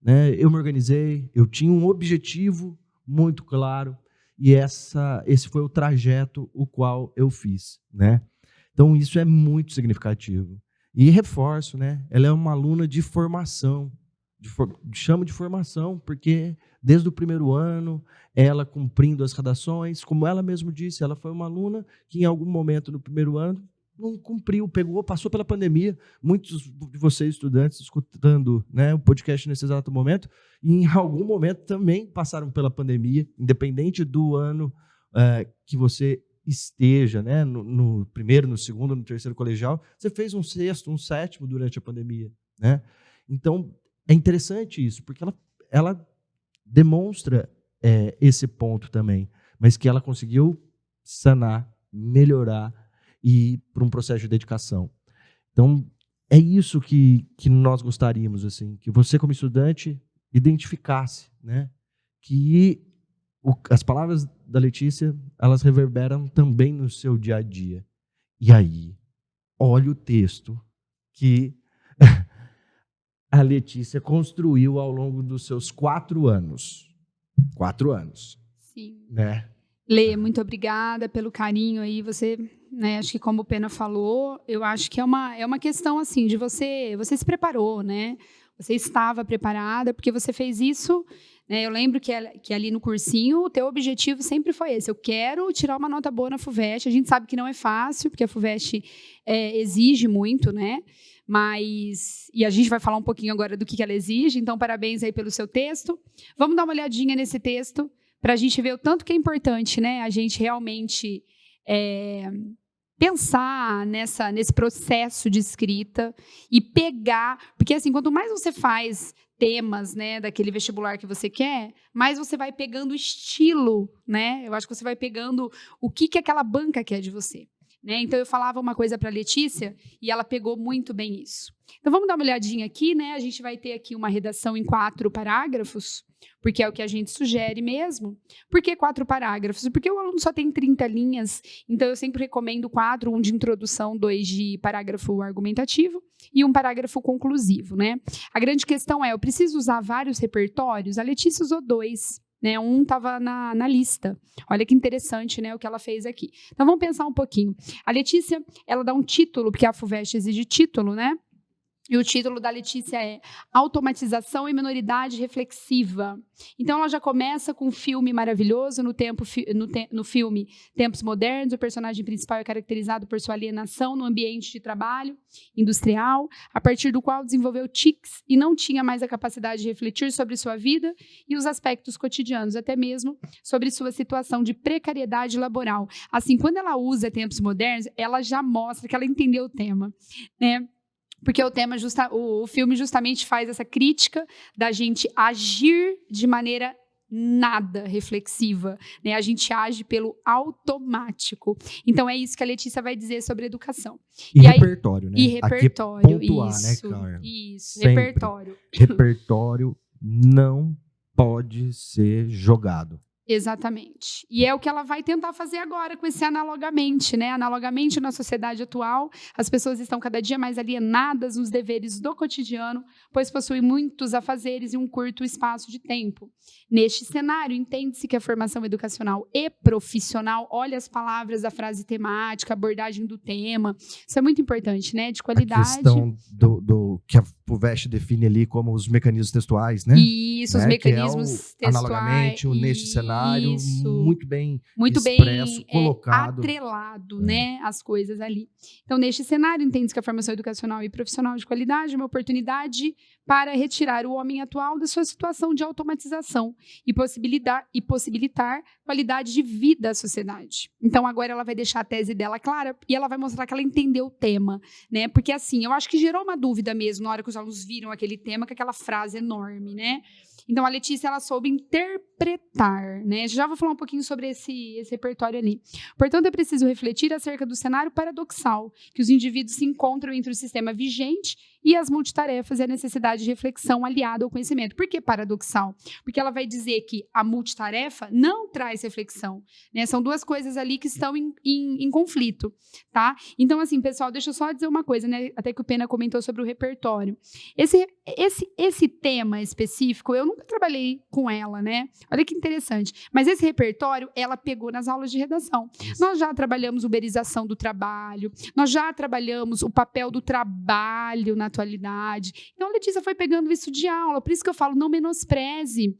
né? Eu me organizei, eu tinha um objetivo muito claro, e esse foi o trajeto o qual eu fiz, né? Então, isso é muito significativo. E reforço, né? Ela é uma aluna de formação, chamo de formação, porque desde o primeiro ano, ela cumprindo as redações, como ela mesma disse, ela foi uma aluna que em algum momento no primeiro ano não cumpriu, passou pela pandemia. Muitos de vocês, estudantes, escutando, né, o podcast nesse exato momento, e em algum momento também passaram pela pandemia, independente do ano que você esteja, né, no primeiro, no segundo, no terceiro colegial, você fez um sexto, um sétimo durante a pandemia, né? Então, é interessante isso, porque ela demonstra esse ponto também, mas que ela conseguiu sanar, melhorar e ir para um processo de dedicação. Então, é isso que nós gostaríamos, assim, que você, como estudante, identificasse, né? Que as palavras da Letícia, elas reverberam também no seu dia a dia. E aí, olha o texto que a Letícia construiu ao longo dos seus 4 anos. 4 anos. Sim. Né? Lê, muito obrigada pelo carinho aí. Você, né, acho que como o Pena falou, eu acho que é uma questão assim de você se preparou, né? Você estava preparada porque você fez isso, né? Eu lembro que ali no cursinho o teu objetivo sempre foi esse. Eu quero tirar uma nota boa na FUVEST. A gente sabe que não é fácil, porque a FUVEST exige muito, né? E a gente vai falar um pouquinho agora do que ela exige. Então, parabéns aí pelo seu texto. Vamos dar uma olhadinha nesse texto para a gente ver o tanto que é importante, né? A gente realmente pensar nesse processo de escrita e pegar, porque assim, quanto mais você faz temas, né, daquele vestibular que você quer, mais você vai pegando o estilo, né? Eu acho que você vai pegando o que aquela banca quer de você. Né? Então, eu falava uma coisa para a Letícia e ela pegou muito bem isso. Então, vamos dar uma olhadinha aqui, né? A gente vai ter aqui uma redação em 4 parágrafos, porque é o que a gente sugere mesmo. Por que 4 parágrafos? Porque o aluno só tem 30 linhas, então eu sempre recomendo 4, um de introdução, 2 de parágrafo argumentativo e um parágrafo conclusivo, né? A grande questão é, eu preciso usar vários repertórios? A Letícia usou 2. Né, um estava na lista. Olha que interessante, né, o que ela fez aqui. Então, vamos pensar um pouquinho. A Letícia, ela dá um título, porque a FUVEST exige título, né? E o título da Letícia é Automatização e Minoridade Reflexiva. Então, ela já começa com um filme maravilhoso. No filme Tempos Modernos, o personagem principal é caracterizado por sua alienação no ambiente de trabalho industrial, a partir do qual desenvolveu tics e não tinha mais a capacidade de refletir sobre sua vida e os aspectos cotidianos, até mesmo sobre sua situação de precariedade laboral. Assim, quando ela usa Tempos Modernos, ela já mostra que ela entendeu o tema, né? Porque o filme justamente faz essa crítica da gente agir de maneira nada reflexiva, né? A gente age pelo automático. Então, é isso que a Letícia vai dizer sobre educação. E repertório, né? E repertório, aqui é pontuar, isso, né, Carla? isso, Sempre. repertório. Repertório não pode ser jogado. Exatamente. E é o que ela vai tentar fazer agora com esse analogamente, né? Analogamente, na sociedade atual, as pessoas estão cada dia mais alienadas nos deveres do cotidiano, pois possuem muitos afazeres e um curto espaço de tempo. Neste cenário, entende-se que a formação educacional e profissional, olha as palavras da frase temática, abordagem do tema, isso é muito importante, né? De qualidade. A questão do que a FUVEST define ali como os mecanismos textuais, né? Isso, os mecanismos textuais. Analogamente, neste cenário, isso, muito bem expresso, colocado. Atrelado, né, as coisas ali. Então, neste cenário, entende-se que a formação educacional e profissional de qualidade é uma oportunidade para retirar o homem atual da sua situação de automatização e possibilitar qualidade de vida à sociedade. Então, agora ela vai deixar a tese dela clara e ela vai mostrar que ela entendeu o tema, né? Porque, assim, eu acho que gerou uma dúvida mesmo na hora que os alunos viram aquele tema, com aquela frase enorme, né? Então, a Letícia, ela soube interpretar, né? Já vou falar um pouquinho sobre esse repertório ali. Portanto, é preciso refletir acerca do cenário paradoxal, que os indivíduos se encontram entre o sistema vigente e as multitarefas e a necessidade de reflexão aliada ao conhecimento. Por que paradoxal? Porque ela vai dizer que a multitarefa não traz reflexão, né? São duas coisas ali que estão em conflito, tá? Então, assim, pessoal, deixa eu só dizer uma coisa, né? Até que o Pena comentou sobre o repertório. Esse tema específico, eu nunca trabalhei com ela, né? Olha que interessante. Mas esse repertório, ela pegou nas aulas de redação. Isso. Nós já trabalhamos uberização do trabalho, nós já trabalhamos o papel do trabalho na atualidade. Então, a Letícia foi pegando isso de aula. Por isso que eu falo, não menospreze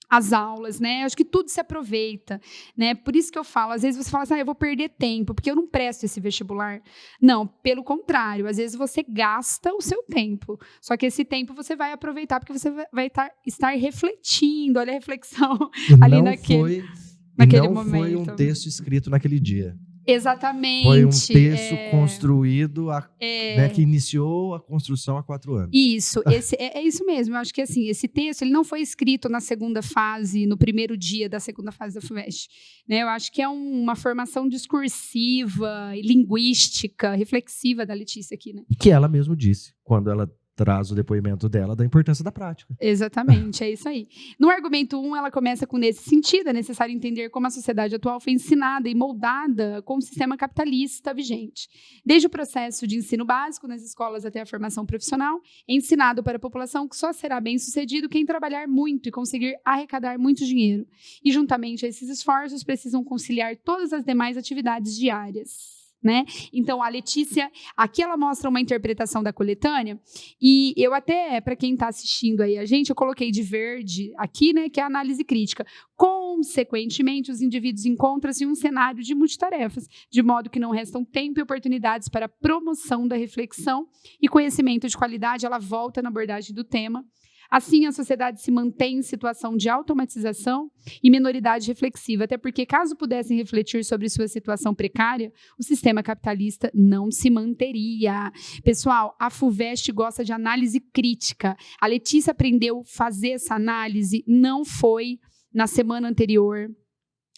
as aulas, né? Acho que tudo se aproveita, né? Por isso que eu falo, às vezes você fala assim, eu vou perder tempo, porque eu não presto esse vestibular. Não, pelo contrário, às vezes você gasta o seu tempo, só que esse tempo você vai aproveitar, porque você vai estar refletindo, olha a reflexão ali naquele momento. Foi um texto escrito naquele dia. Exatamente. Foi um texto construído, né, que iniciou a construção há 4 anos. Isso, é isso mesmo. Eu acho que assim, esse texto ele não foi escrito na segunda fase, no primeiro dia da segunda fase da FUVEST. Né? Eu acho que é uma formação discursiva, linguística, reflexiva da Letícia aqui. Né? Que ela mesma disse, quando ela traz o depoimento dela da importância da prática. Exatamente, é isso aí. No argumento 1, ela começa com: nesse sentido, é necessário entender como a sociedade atual foi ensinada e moldada com o sistema capitalista vigente. Desde o processo de ensino básico nas escolas até a formação profissional, é ensinado para a população que só será bem-sucedido quem trabalhar muito e conseguir arrecadar muito dinheiro. E, juntamente a esses esforços, precisam conciliar todas as demais atividades diárias. Né? Então, a Letícia, aqui ela mostra uma interpretação da coletânea, e eu até, para quem está assistindo aí a gente, eu coloquei de verde aqui, né, que é a análise crítica. Consequentemente, os indivíduos encontram-se em um cenário de multitarefas, de modo que não restam tempo e oportunidades para a promoção da reflexão e conhecimento de qualidade. Ela volta na abordagem do tema. Assim, a sociedade se mantém em situação de automatização e minoridade reflexiva, até porque, caso pudessem refletir sobre sua situação precária, o sistema capitalista não se manteria. Pessoal, a FUVEST gosta de análise crítica. A Letícia aprendeu a fazer essa análise, não foi na semana anterior,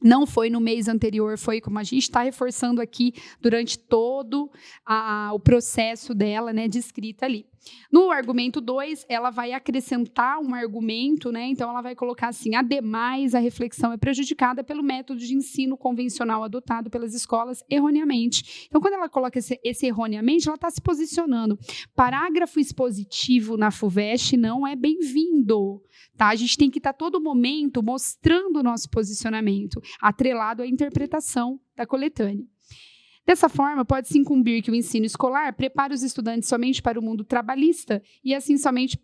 não foi no mês anterior, foi como a gente está reforçando aqui durante todo o processo dela, né, de escrita ali. No argumento 2, ela vai acrescentar um argumento, né? Então ela vai colocar assim: ademais, a reflexão é prejudicada pelo método de ensino convencional adotado pelas escolas erroneamente. Então, quando ela coloca esse erroneamente, ela está se posicionando. Parágrafo expositivo na FUVEST não é bem-vindo. Tá? A gente tem que estar todo momento mostrando o nosso posicionamento, atrelado à interpretação da coletânea. Dessa forma, pode-se incumbir que o ensino escolar prepare os estudantes somente para o mundo trabalhista e, assim, somente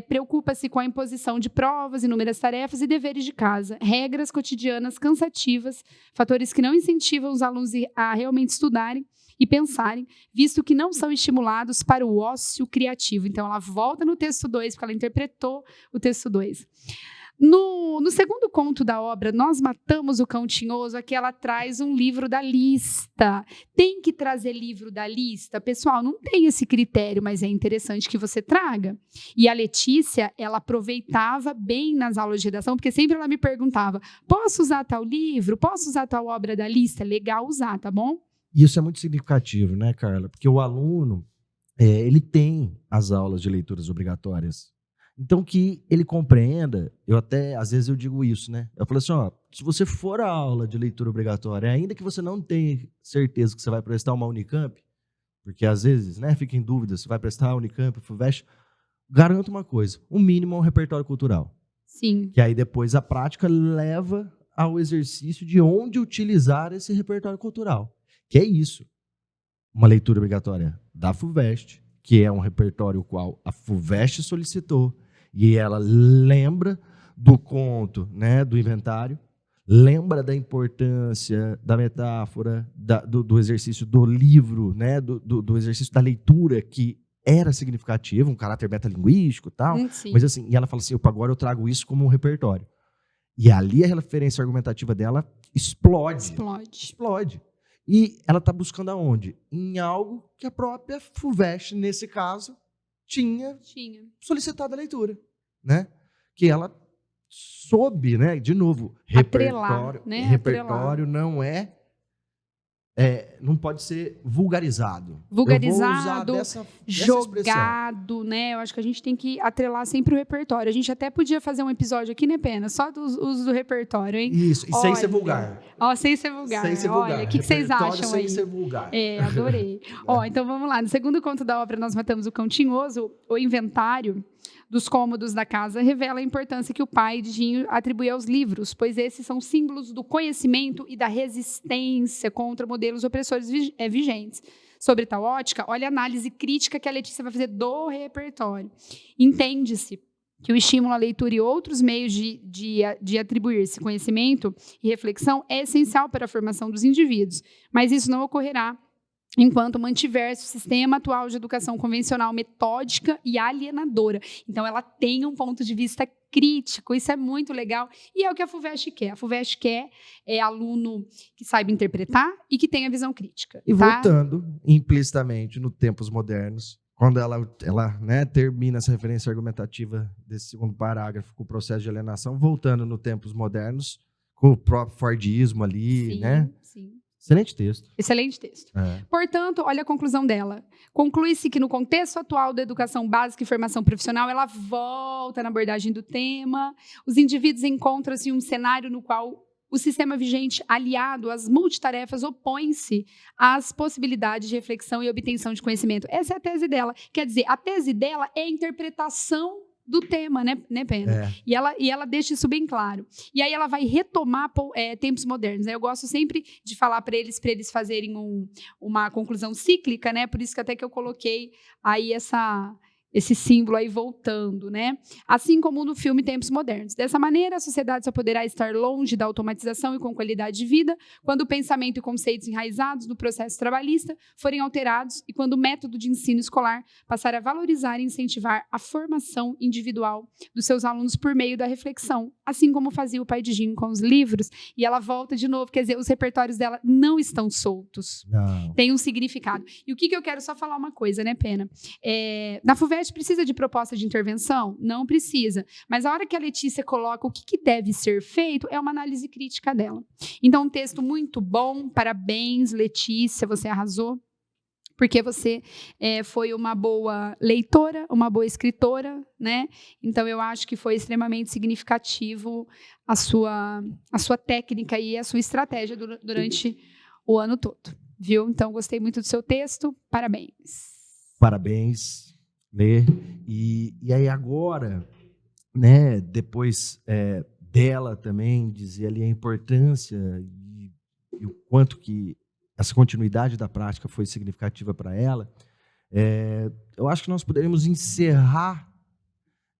preocupa-se com a imposição de provas, inúmeras tarefas e deveres de casa, regras cotidianas cansativas, fatores que não incentivam os alunos a realmente estudarem e pensarem, visto que não são estimulados para o ócio criativo. Então, ela volta no texto 2, porque ela interpretou o texto 2. No segundo conto da obra, Nós Matamos o Cão Tinhoso, aqui ela traz um livro da lista. Tem que trazer livro da lista? Pessoal, não tem esse critério, mas é interessante que você traga. E a Letícia, ela aproveitava bem nas aulas de redação, porque sempre ela me perguntava: posso usar tal livro? Posso usar tal obra da lista? Legal usar, tá bom? Isso é muito significativo, né, Carla? Porque o aluno, ele tem as aulas de leituras obrigatórias. Então, que ele compreenda, às vezes eu digo isso, né? Eu falo assim, se você for à aula de leitura obrigatória, ainda que você não tenha certeza que você vai prestar uma Unicamp, porque às vezes, né, fica em dúvida se vai prestar a Unicamp, FUVEST, garanto uma coisa: o mínimo é um repertório cultural. Sim. Que aí depois a prática leva ao exercício de onde utilizar esse repertório cultural. Que é isso. Uma leitura obrigatória da FUVEST, que é um repertório qual a FUVEST solicitou, e ela lembra do conto, né, do inventário, lembra da importância da metáfora, do exercício do livro, né, do exercício da leitura, que era significativo, um caráter metalinguístico e tal, mas assim, e ela fala assim: agora eu trago isso como um repertório. E ali a referência argumentativa dela explode. E ela está buscando aonde? Em algo que a própria FUVEST, nesse caso, tinha solicitado a leitura, né? Que ela soube, né? De novo, repertório, né? Repertório não não pode ser vulgarizado. Vulgarizado, dessa jogado, né? Eu acho que a gente tem que atrelar sempre o repertório. A gente até podia fazer um episódio aqui, né, Pena? Só do uso do repertório, hein? Isso, e sem ser vulgar. Sem ser vulgar. Olha, o que vocês acham aí? Sem ser vulgar. Adorei. Então vamos lá. No segundo conto da obra, Nós Matamos o Cão Tinhoso, o inventário dos cômodos da casa revela a importância que o pai de Dinho atribui aos livros, pois esses são símbolos do conhecimento e da resistência contra modelos opressores vigentes. Sobre tal ótica, olha a análise crítica que a Letícia vai fazer do repertório. Entende-se que o estímulo à leitura e outros meios de atribuir-se conhecimento e reflexão é essencial para a formação dos indivíduos, mas isso não ocorrerá enquanto mantiver-se o sistema atual de educação convencional metódica e alienadora. Então, ela tem um ponto de vista crítico, isso é muito legal. E é o que a FUVEST quer. A FUVEST quer aluno que saiba interpretar e que tenha visão crítica. E tá? voltando implicitamente no Tempos Modernos, quando ela né, termina essa referência argumentativa desse segundo parágrafo com o processo de alienação, voltando no Tempos Modernos, com o próprio Fordismo ali, Sim, né? sim. Excelente texto. Excelente texto. Portanto, olha a conclusão dela. Conclui-se que no contexto atual da educação básica e formação profissional, ela volta na abordagem do tema. Os indivíduos encontram-se em um cenário no qual o sistema vigente, aliado às multitarefas, opõe-se às possibilidades de reflexão e obtenção de conhecimento. Essa é a tese dela. Quer dizer, a tese dela é a interpretação do tema, né Pena? E ela deixa isso bem claro. E aí ela vai retomar tempos modernos. Eu gosto sempre de falar para eles fazerem uma conclusão cíclica, né? Por isso que até que eu coloquei aí esse símbolo aí voltando, né? Assim como no filme Tempos Modernos. Dessa maneira, a sociedade só poderá estar longe da automatização e com qualidade de vida quando o pensamento e conceitos enraizados no processo trabalhista forem alterados e quando o método de ensino escolar passar a valorizar e incentivar a formação individual dos seus alunos por meio da reflexão, assim como fazia o pai de Jim com os livros. E ela volta de novo, quer dizer, os repertórios dela não estão soltos. Não. Tem um significado. E o que eu quero só falar uma coisa, né, Pena? Na FUVEST precisa de proposta de intervenção? Não precisa. Mas a hora que a Letícia coloca o que deve ser feito, é uma análise crítica dela. Então, um texto muito bom. Parabéns, Letícia, você arrasou. Porque você foi uma boa leitora, uma boa escritora, né? Então, eu acho que foi extremamente significativo a sua técnica e a sua estratégia durante o ano todo. Viu? Então, gostei muito do seu texto. Parabéns. Parabéns. Né? E aí agora, né, depois dela também dizer ali a importância e o quanto que essa continuidade da prática foi significativa para ela, eu acho que nós poderíamos encerrar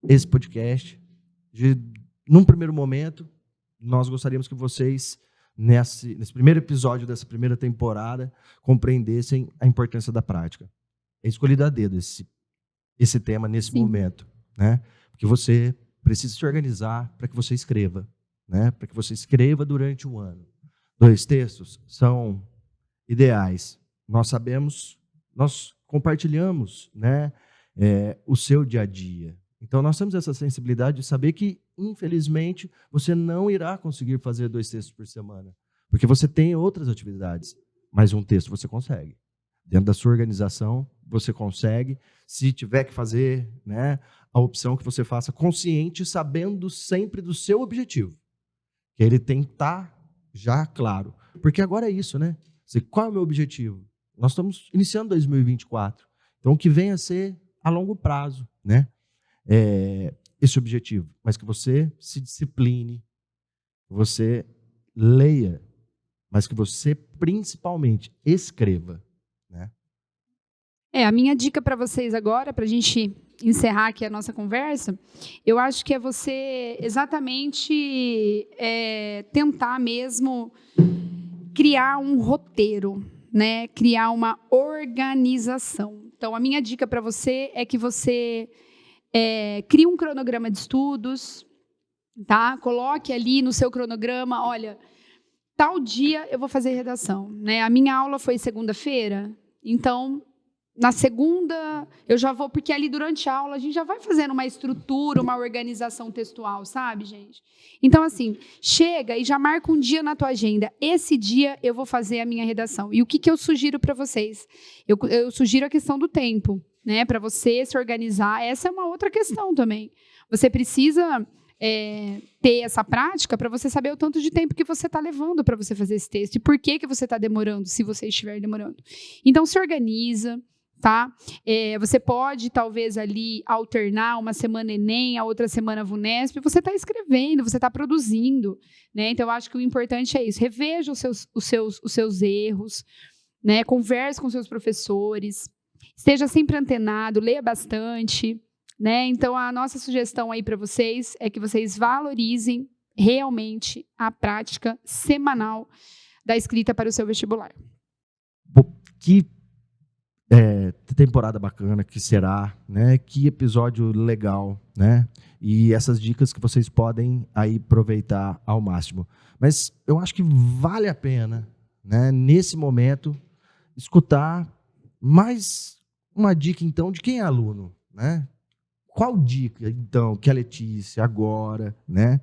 esse podcast. Num primeiro momento, nós gostaríamos que vocês, nesse primeiro episódio dessa primeira temporada, compreendessem a importância da prática. É escolhido a dedo esse tema nesse momento, né? Porque você precisa se organizar para que você escreva, né? Para que você escreva durante um ano. 2 textos são ideais. Nós sabemos, nós compartilhamos, né? O seu dia a dia. Então, nós temos essa sensibilidade de saber que, infelizmente, você não irá conseguir fazer 2 textos por semana, porque você tem outras atividades, mas um texto você consegue. Dentro da sua organização, você consegue. Se tiver que fazer, né, a opção que você faça consciente, sabendo sempre do seu objetivo. Que ele tem que estar já claro. Porque agora é isso, né? Qual é o meu objetivo? Nós estamos iniciando 2024. Então, o que vem a ser a longo prazo, né? Esse objetivo. Mas que você se discipline, você leia, mas que você, principalmente, escreva. Né? A minha dica para vocês agora, para a gente encerrar aqui a nossa conversa, eu acho que é você exatamente tentar mesmo criar um roteiro, né? Criar uma organização. Então, a minha dica para você é que você crie um cronograma de estudos, tá? Coloque ali no seu cronograma, olha, tal dia eu vou fazer redação, né? A minha aula foi segunda-feira, então, na segunda, eu já vou, porque ali durante a aula a gente já vai fazendo uma estrutura, uma organização textual, sabe, gente? Então, assim, chega e já marca um dia na tua agenda. Esse dia eu vou fazer a minha redação. E o que eu sugiro para vocês? Eu sugiro a questão do tempo, né? Para você se organizar. Essa é uma outra questão também. Você precisa ter essa prática para você saber o tanto de tempo que você está levando para você fazer esse texto e por que você está demorando, se você estiver demorando. Então, se organiza, tá? Você pode, talvez, ali alternar uma semana Enem, a outra semana VUNESP, você está escrevendo, você está produzindo, né? Então, eu acho que o importante é isso. Reveja os seus erros, né? Converse com seus professores, esteja sempre antenado, leia bastante, né? Então, a nossa sugestão aí para vocês é que vocês valorizem realmente a prática semanal da escrita para o seu vestibular. Que temporada bacana que será, né? Que episódio legal, né? E essas dicas que vocês podem aí aproveitar ao máximo. Mas eu acho que vale a pena, né? Nesse momento, escutar mais uma dica, então, de quem é aluno, né? Qual dica, então, que a Letícia agora, né?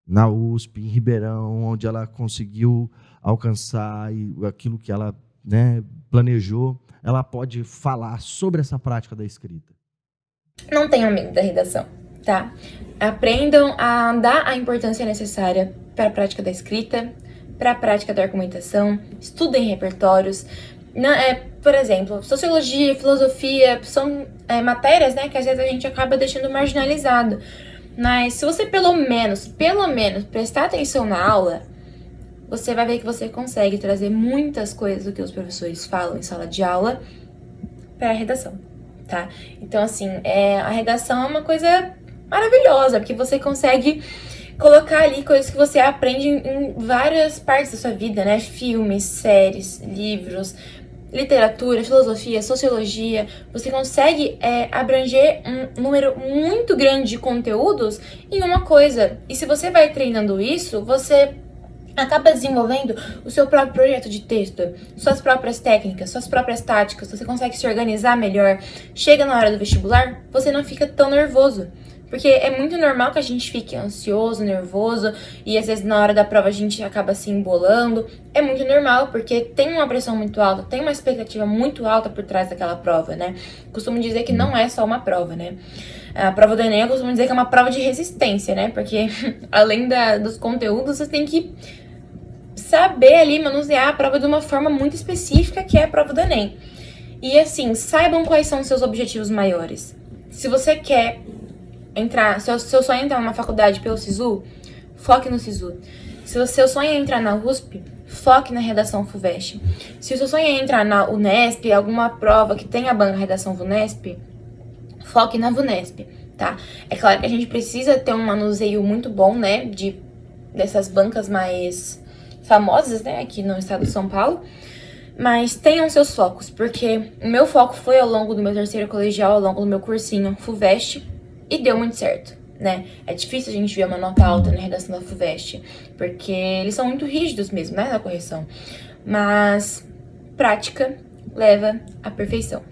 Na USP, em Ribeirão, onde ela conseguiu alcançar aquilo que ela, né, planejou, ela pode falar sobre essa prática da escrita? Não tenham medo da redação, tá? Aprendam a dar a importância necessária para a prática da escrita, para a prática da argumentação, estudem repertórios. Por exemplo, sociologia, filosofia, são matérias, né, que às vezes a gente acaba deixando marginalizado. Mas se você pelo menos prestar atenção na aula, você vai ver que você consegue trazer muitas coisas do que os professores falam em sala de aula para a redação, tá? Então, assim, a redação é uma coisa maravilhosa, porque você consegue colocar ali coisas que você aprende em várias partes da sua vida, né? Filmes, séries, livros, literatura, filosofia, sociologia. Você consegue abranger um número muito grande de conteúdos em uma coisa. E se você vai treinando isso, você acaba desenvolvendo o seu próprio projeto de texto, suas próprias técnicas, suas próprias táticas. Você consegue se organizar melhor. Chega na hora do vestibular, você não fica tão nervoso. Porque é muito normal que a gente fique ansioso, nervoso, e às vezes na hora da prova a gente acaba se embolando. É muito normal, porque tem uma pressão muito alta, tem uma expectativa muito alta por trás daquela prova, né? Costumo dizer que não é só uma prova, né? A prova do Enem eu costumo dizer que é uma prova de resistência, né? Porque além dos conteúdos, você tem que saber ali manusear a prova de uma forma muito específica, que é a prova do Enem. E assim, saibam quais são os seus objetivos maiores. Se você quer entrar, se o seu sonho é entrar numa faculdade pelo SISU, foque no SISU. Se o seu sonho é entrar na USP, foque na redação FUVEST. Se o seu sonho é entrar na Unesp, alguma prova que tenha a banca redação VUNESP, foque na VUNESP, tá? É claro que a gente precisa ter um manuseio muito bom, né, dessas bancas mais famosas, né, aqui no estado de São Paulo. Mas tenham seus focos, porque o meu foco foi ao longo do meu terceiro colegial, ao longo do meu cursinho FUVEST, e deu muito certo, né? É difícil a gente ver uma nota alta na redação da FUVEST, porque eles são muito rígidos mesmo, né, na correção. Mas prática leva à perfeição.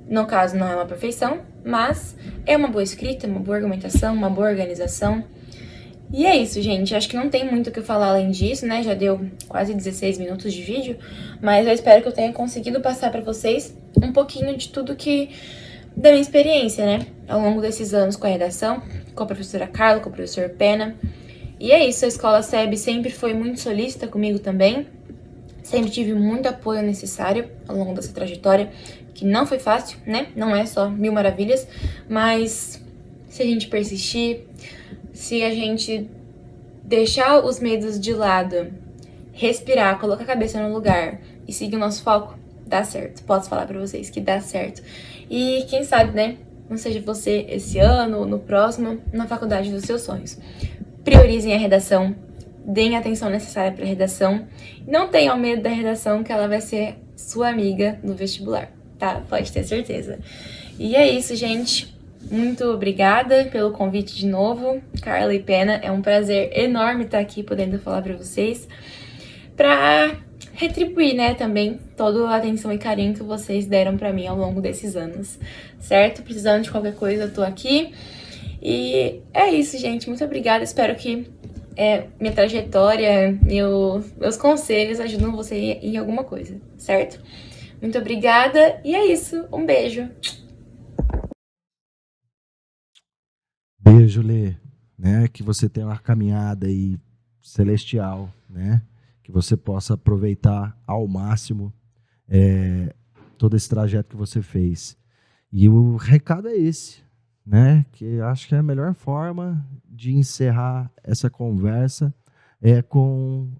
No caso, não é uma perfeição, mas é uma boa escrita, uma boa argumentação, uma boa organização. E é isso, gente. Acho que não tem muito o que eu falar além disso, né? Já deu quase 16 minutos de vídeo, mas eu espero que eu tenha conseguido passar pra vocês um pouquinho de tudo da minha experiência, né? Ao longo desses anos com a redação, com a professora Carla, com o professor Pena. E é isso, a Escola SEB sempre foi muito solícita comigo também. Sempre tive muito apoio necessário ao longo dessa trajetória, que não foi fácil, né? Não é só mil maravilhas, mas se a gente persistir, se a gente deixar os medos de lado, respirar, colocar a cabeça no lugar e seguir o nosso foco, dá certo. Posso falar pra vocês que dá certo. E quem sabe, né? Não seja você esse ano ou no próximo, na faculdade dos seus sonhos. Priorizem a redação, deem a atenção necessária para a redação. Não tenham medo da redação, que ela vai ser sua amiga no vestibular, tá? Pode ter certeza. E é isso, gente. Muito obrigada pelo convite de novo, Carla e Pena. É um prazer enorme estar aqui podendo falar para vocês, para retribuir, né, também toda a atenção e carinho que vocês deram para mim ao longo desses anos, certo? Precisando de qualquer coisa, eu tô aqui. E é isso, gente. Muito obrigada. Espero que minha trajetória, meus conselhos ajudam você em alguma coisa, certo? Muito obrigada. E é isso. Um beijo. Beijo, Lê, né? Que você tenha uma caminhada aí celestial, né? Que você possa aproveitar ao máximo todo esse trajeto que você fez. E o recado é esse, né? Que acho que é a melhor forma de encerrar essa conversa com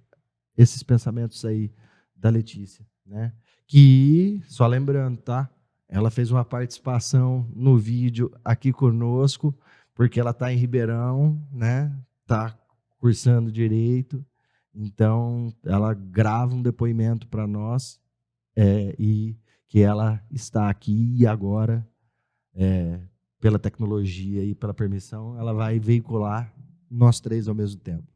esses pensamentos aí da Letícia, né? Que, só lembrando, tá? Ela fez uma participação no vídeo aqui conosco, porque ela está em Ribeirão, né? Está cursando Direito, então ela grava um depoimento para nós e que ela está aqui e agora, pela tecnologia e pela permissão, ela vai veicular nós três ao mesmo tempo.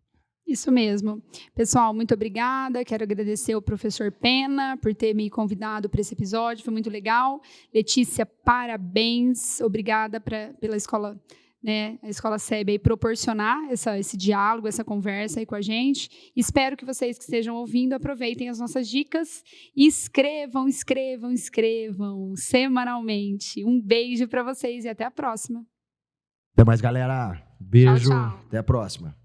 Isso mesmo. Pessoal, muito obrigada. Quero agradecer ao professor Pena por ter me convidado para esse episódio. Foi muito legal. Letícia, parabéns. Obrigada pela escola, né, a Escola SEB aí, proporcionar esse diálogo, essa conversa aí com a gente. Espero que vocês que estejam ouvindo aproveitem as nossas dicas e escrevam semanalmente. Um beijo para vocês e até a próxima. Até mais, galera. Beijo. Tchau, tchau. Até a próxima.